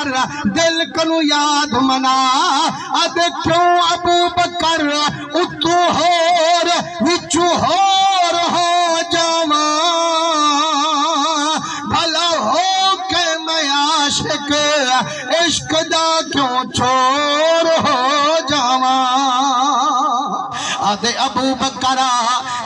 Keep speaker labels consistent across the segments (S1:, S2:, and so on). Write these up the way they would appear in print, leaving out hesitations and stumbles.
S1: بکر دل کنو یاد منا ادے کیوں ابو بکر اتو ہور وچو ہور ہو جاواں بھلا ہو کے میں عاشق عشق دا کیوں چھوڑ ہو جاواں آدھے ابو بکرہ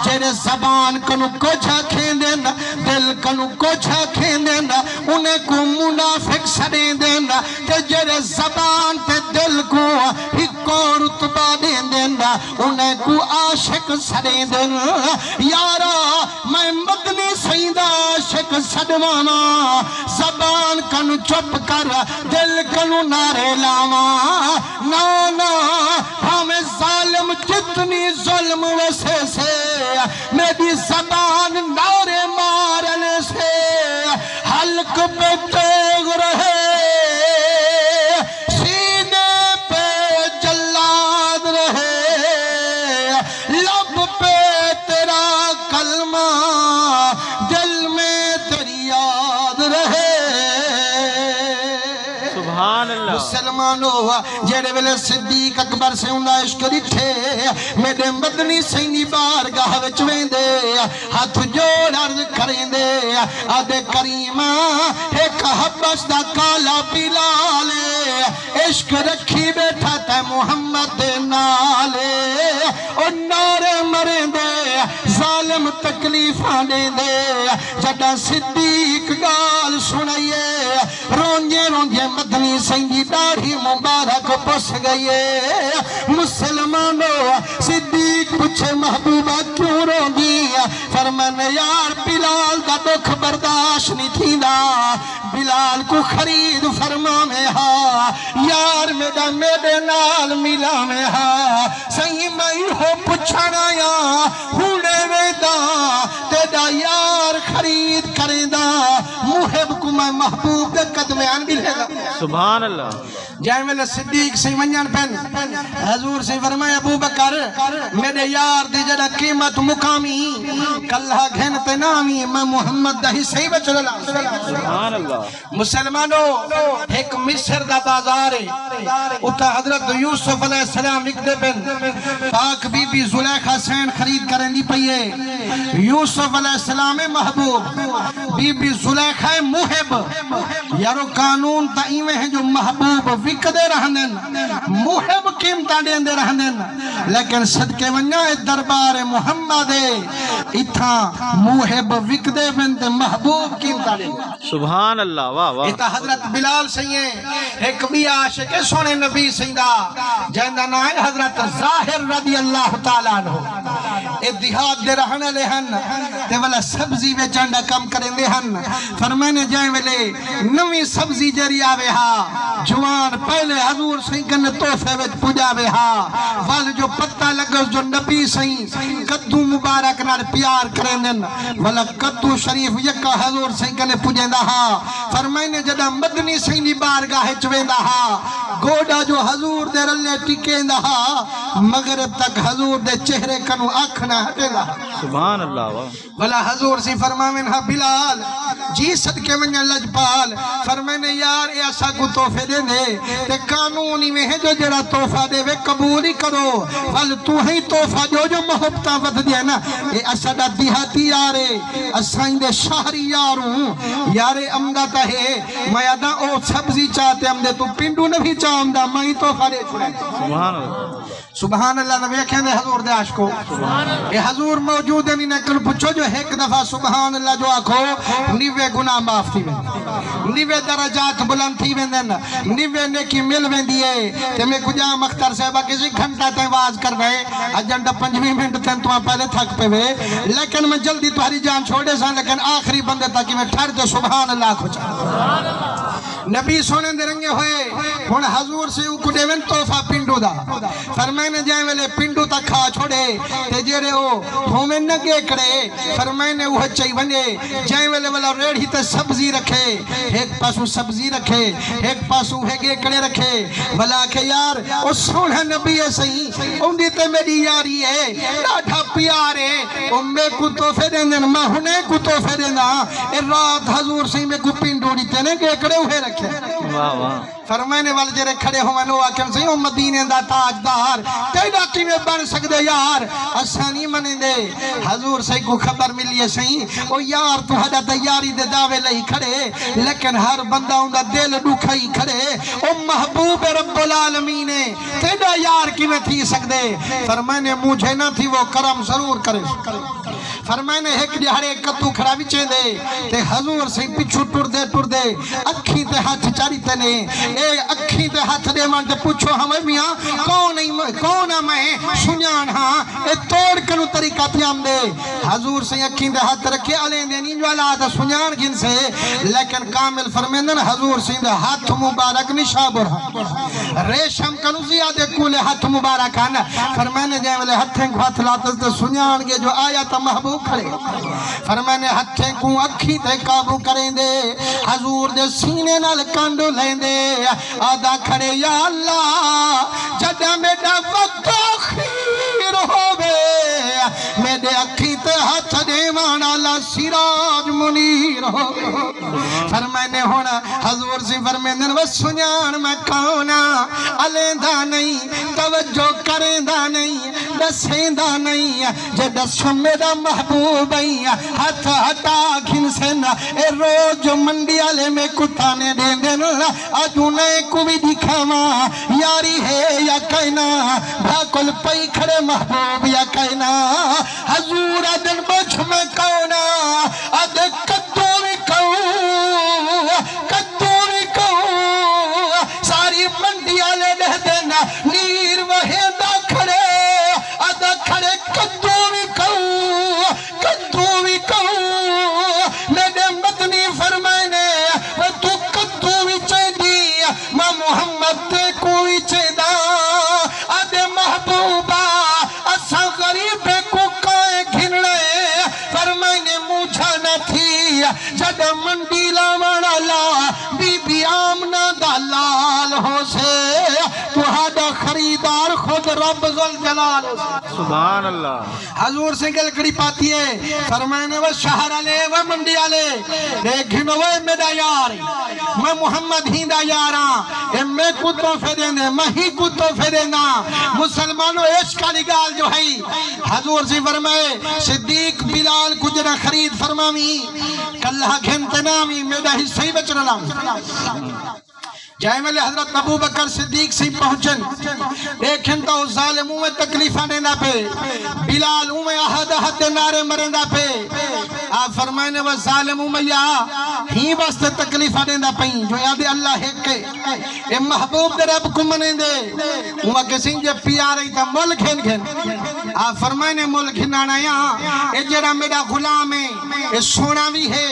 S1: جیرے زبان کنو کچھا کھیندن دل کنو کچھا کھیندن انہیں کو منافق سڑیں دن کہ جیرے زبان تے دل کو ہکو رتبہ دین انہیں کو عاشق سڑیں دن یارا میں مدنی سیدہ عاشق سڑوانا زبان کنو چپ کر دل کنو نارے لاواں نانا ہمیں ظالم جتنی ظلم ویسے سے میری زبان نعرے مارنے سے حلق پہ تیغ رہے سینے پہ جلاد رہے لب پہ تیرا کلمہ دل میں تیری یاد رہے
S2: سبحان اللہ
S1: مسلمانو جیڑے ویلے صدیق اکبر سے انہا عشق ڈٹھے میرے مدنی سینی بارگاہ وچ ویندے ہاتھ جوڑ عرض کریں دے آدھے کریمہ ایک حبش دا کالا بلالے عشق رکھی بیٹھا تے محمد دے نالے اور نعرے مریں دے ظالم تکلیفاں دے دے جڑا صدیق گال سنائیے رونجے رونجے مدنی سنگی داڑھی مبارک پس گئیے مسلمانو صدیق پوچھے محبوبہ کیوں رونگی فرمانے یار بلال دا دکھ برداشت نہیں تھی دا بلال کو خرید فرما میں ہا یار میڈا میڈے نال ملا میں ہا صحیح میں ہو پچھانا یا ہونے میں دا تیڑا یار خرید کریں دا محب کو میں محبوب دے قدمے آن بھی لے گا
S2: سبحان اللہ
S1: جائے میں صدیق سے ونجان پہن حضور سے فرمائے ابو بکر میرے یار دی جڑا قیمت مقامی کلہ گھنتے نامی میں محمد دہی صحیح بچل اللہ
S2: سبحان اللہ
S1: مسلمانو ایک مصر دا بازار ہے اتا حضرت یوسف علیہ السلام ایک دے پہن پاک بی بی زلیخہ سین خرید کریں دی پئیے یوسف علیہ السلام محبوب بی بی زلیخہ محب یارو قانون تا ایویں ہیں جو محبوب وکدے رہنن محب قیمتہ دین دے رہنن لیکن صدقے ونیا دربار محمد اتھا محب وکدے بنتے محبوب قیمتہ دین
S2: سبحان اللہ واہ واہ
S1: ایتا حضرت بلال سیئے ایک بھی عاشق سونے نبی سیدہ جہندہ نائے حضرت ظاہر رضی اللہ تعالیٰ عنہ اے دیہات دے رہنے لے ہن تے والا سبزی وے چانڈا کم کریں دے ہن فرمانے جائیں ویلے نوی سبزی جری آوے ہا جوان پہلے حضور سہیں کن توفے ویت پجا وے ہا وال جو پتہ لگس جو نبی سہیں قدو مبارک نار پیار کریں دن والا قدو شریف یکا حضور سہیں کن پجیں دا ہا فرمائنے جدا مدنی سینی بارگاہ چویں دا ہا گوڑا جو حضور دے رلے ٹکیں دا ہا مغرب تک حضور دے چہرے کنو آنکھنا ہٹے دا
S2: سبحان اللہ
S1: بلا حضور سی فرمائن ہا بلال جی صدقے ونیا لجپال فرمائن یار اے ایسا کو توفے دے دے تے قانونی میں ہے جو جڑا توفہ دے وے قبول ہی کرو ول تو ہی توفہ جو محبتہ ود دیا نا اے اساڈا دیہاتی یارے اسائیں دے شہری یاروں یارے امدہ ہے میں ادا او سبزی چاہتے ہم دے تو پنڈو نبی چاہمدہ میں ہی توفہ دے چھوڑے
S2: سبحان اللہ
S1: سبحان اللہ نبی کہنے حضور دے عاشقو اے حضور موجود ہے نہیں نکل پچھو جو ایک دفعہ سبحان اللہ جو آکھو نیوے گناہ معاف تھی وین نیوے درجات بلند تھی وین نیوے نیکی مل وین دیئے تے میں کجا مختار صاحبہ کسی گھنٹہ تے واز کر گئے اجنڈا 5 منٹ تے تو پہلے تھک پہ وے لیکن میں جلدی تمہاری جان چھوڑے سا لیکن آخری بندے تاکہ میں ٹھہر دے سبحان اللہ کھو چاہا نبی سونے دے رنگے ہوئے ہون حضور سے اوکو دے وین توفہ پنڈو دا فرمائنے جائیں ویلے پنڈو تا کھا چھوڑے تے جیرے ہو ہومیں نگے کڑے فرمائنے وہ چاہی بنے جائیں ویلے والا ریڑھی تے سبزی رکھے ایک پاسو سبزی رکھے ایک پاسو ہے کڑے رکھے والا کہ یار او سونا نبی ہے صحیح ان دی تے میری یاری ہے لاٹھا پیارے او میں کو توفے دیں دیں میں ہونے کو توفے دیں اے رات حضور سے میں کو پنڈو دی تے نے کہ کڑے ہوئے رکھے رکھے
S2: واہ واہ
S1: فرمانے والے جڑے کھڑے ہوئے نو آکھن سی او مدینے دا تاجدار تیرا کیویں بن سکدے یار اساں نہیں منیندے حضور سی کو خبر ملی ہے سی او یار تہاڈا تیاری دے دعوے لئی کھڑے لیکن ہر بندہ اوندا دل دکھائی کھڑے او محبوب رب العالمین تیرا یار کیویں تھی سکدے فرمانے مجھے نہ تھی وہ کرم ضرور کرے فرمانے ایک دیہڑے کتو کھڑا وچے دے تے حضور سے پچھو ٹر دے اکھی تے ہاتھ چاری تے نے اے اکھی تے ہاتھ دے مان تے پوچھو ہمیں میاں کون میں سنیان ہاں اے توڑ کنو طریقہ پیام دے حضور سے اکھی تے ہاتھ رکھے علیں دے نہیں جوالا تا سنیان گن سے لیکن کامل فرمیندن حضور سے ہاتھ مبارک نشابر ریشم کنو زیادے کولے ہاتھ مبارک آنا فرمانے جائے والے ہاتھیں کو ہاتھ لاتا تے سنیان گے جو آیا تا محبوب کھڑے فرمانے ہتھیں کو اکھی تے قابو کریں دے حضور دے سینے نال کانڈو لیں دے آدھا کھڑے یا اللہ جدہ میڈا وقت آخیر ہوئے میڈے اکھی تے ہاتھ دے مانا اللہ سراج منیر ہوئے فرمانے ہونا حضور سے فرمانے وہ سنیان میں کھونا علیندہ نہیں توجہ کرندہ نہیں دسیندہ نہیں جدہ سمیدہ محبوب ہاتھ ہٹا گھن سینا اے روز جو منڈی آلے میں کتانے دیں دن آجونے کو بھی دکھاما یاری ہے یا کہنا بھاکل پئی کھڑے محبوب یا کہنا حضور آدن بچ میں کونا آدھے کتوری ساری منڈی آلے دے دینا نیر وہیندہ کھڑے آدھا کھڑے میرے مدنی فرمائنے تو کدو بھی چاہی دی ماں محمد تے کوئی چاہی دا آدھے محبوبہ اسا غریب کو کائے گھنڑے فرمائنے مجھا نہ تھی جد منڈی لاوانا لا بی بی آمنہ دلال ہو سے تہاڈا خریدار خود رب ذوالجلال ہو سے
S2: سبحان اللہ
S1: حضور سے گل کڑی پاتی ہے فرمانے وہ شہر آلے وہ منڈی آلے دیکھنو وہ میرا یار میں محمد ہی دا یاراں اے میں کو توفے دینے میں ہی کو توفے دینا مسلمانوں عشق کا نگال جو ہے حضور سے فرمائے صدیق بلال کجرہ خرید فرمامی کلہ گھنتے نامی میرا حصہ ہی بچ رہا جائے ملے حضرت ابو بکر صدیق سے پہنچن دیکھن تو ظالموں میں تکلیفہ دینا پہ بلالوں میں احد نارے مرندہ پہ آپ فرمائنے وہ ظالموں میں یا ہی بست تکلیفہ دینا پہیں جو یاد اللہ ہے کہ اے محبوب در اب کو منیں دے وہ کسی جے پیا رہی تھا مول گھن آپ فرمائنے مول گھنانا یا اے جرہ میرا غلام ہے اے سونا بھی ہے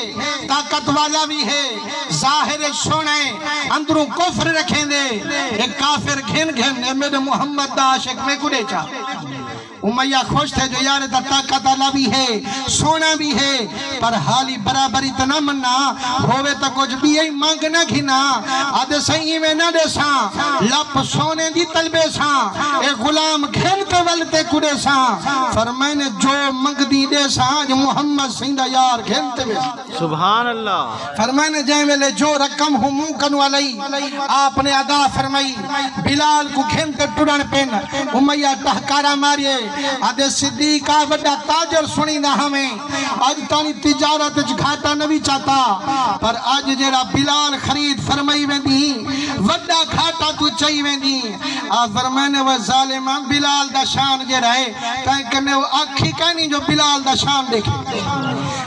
S1: طاقت والا بھی ہے ظاہر سونا ہے اندروں کفر رکھیں دے ایک کافر گھن میرے محمد دا عاشق میں کڑے چاہ امیہ خوش تھے جو یار دا طاقت اللہ بھی ہے سونا بھی ہے پر حالی برابری تنا مننا ہوئے تا کچھ بھی ہے مانگنا گھنا آدھے صحیح میں نہ دے ساں لپ سونے دی طلبے ساں اے غلام گھنتے والتے کڑے ساں فرمائنے جو منگ دی دے ساں جو محمد سیندہ یار گھنتے وے
S2: سبحان اللہ
S1: فرمائنے جائیں ویلے جو رقم ہمو کنو علی آپ نے ادا فرمائی بلال کو گھنتے ٹوڑن پین امیہ تحکارہ ماریے آدھے صدیقہ وڈا تاجر سنی نہ ہمیں آج تانی تجارت گھاٹا نبی چاہتا پر آج جیرا بلال خرید فرمائی ویندی وڈا گھاٹا تو چاہی ویندی فرمانے وہ ظالمان بلال دا شان جے رہے تائیں کرنے وہ آکھی کہنی جو بلال دا شان دیکھے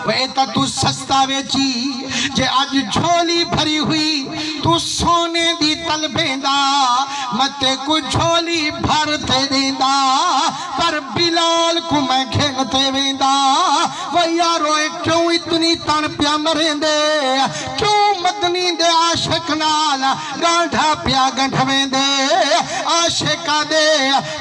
S1: وہ ایتا تو سستا ویچی جے آج جھولی بھری ہوئی تو سونے دی طلبیندہ متے کو جھولی بھرتے دیندہ پر بلال کو میں کھینتے ویندہ وہ یارو ایک کیوں اتنی تن پیا مرندے کیوں مدنی دے عاشق نال گانڈھا پیا گنڈھ ویندے عاشقہ دے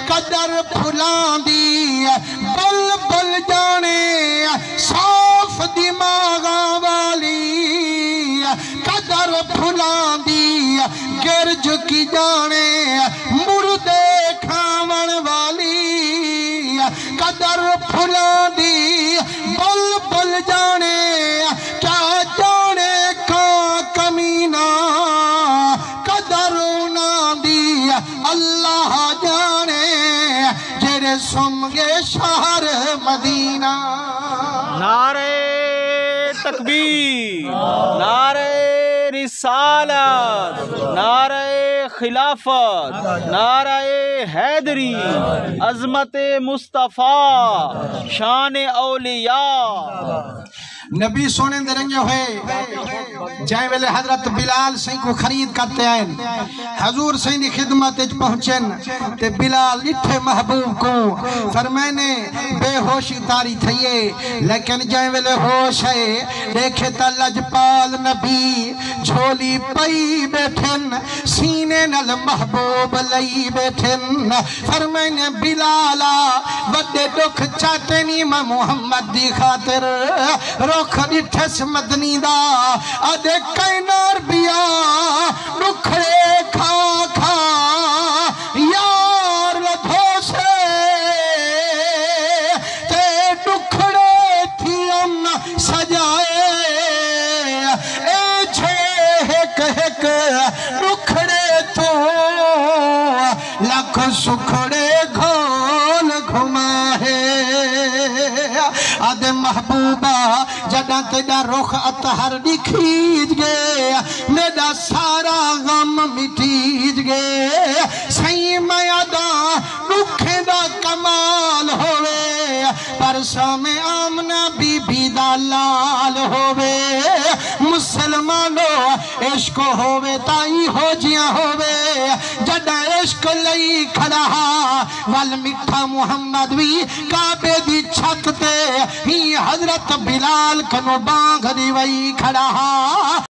S1: قدر پھلان دی بل بل جانے صاف دماغاں والی قدر پھلان دی گرج کی جانے مردے کھامن والی قدر پھلان دی بل بل جانے کیا جانے کا کمینہ اللہ جانے جڑے سم گے شہر مدینہ
S2: نعرہ تکبیر، نعرہ رسالت، نعرہ خلافت، نعرہ حیدری، عظمت مصطفیٰ، شان اولیاء۔
S1: نبی سونے دے رنگے ہوئے جائیں ویلے حضرت بلال سہیں کو خرید کرتے آئیں، حضور سہیں دی خدمت اچ پہنچیں تے بلال اٹھے محبوب کو فرمائنے بے ہوشی تاری تھئیے، لیکن جائیں ویلے ہوش ہے دیکھے تا لجپال نبی جھولی پئی بیٹھن، سینے نل محبوب لئی بیٹھن، فرمائنے بلالا بڑے دکھ چاہتے نہیں میں محمد دی خاطر روخ ڈٹھس مدنی دا آدھے کائنار بیا نکھڑے کھا کھا یار لدھو سے تے نکھڑے تھی ام سجائے اے چھے ہک ہک نکھڑے تو لکھ سکھڑے گھول گھمائے آدھے محبوبہ جدہ تیڑا رخ اتحر دکھیج گے میرا سارا غم مٹیج گے سہی میادہ رکھے دا کمال ہوئے پرسا میں آمنہ بی بی دا لال ہوئے مسلمانوں عشق ہوئے تائی ہو جیاں ہوئے جدہ عشق لئی کھڑا والمٹھا محمد بھی کعبے دی چھت تے ہی حضرت بلال کنو بانگ دی وئی کھڑا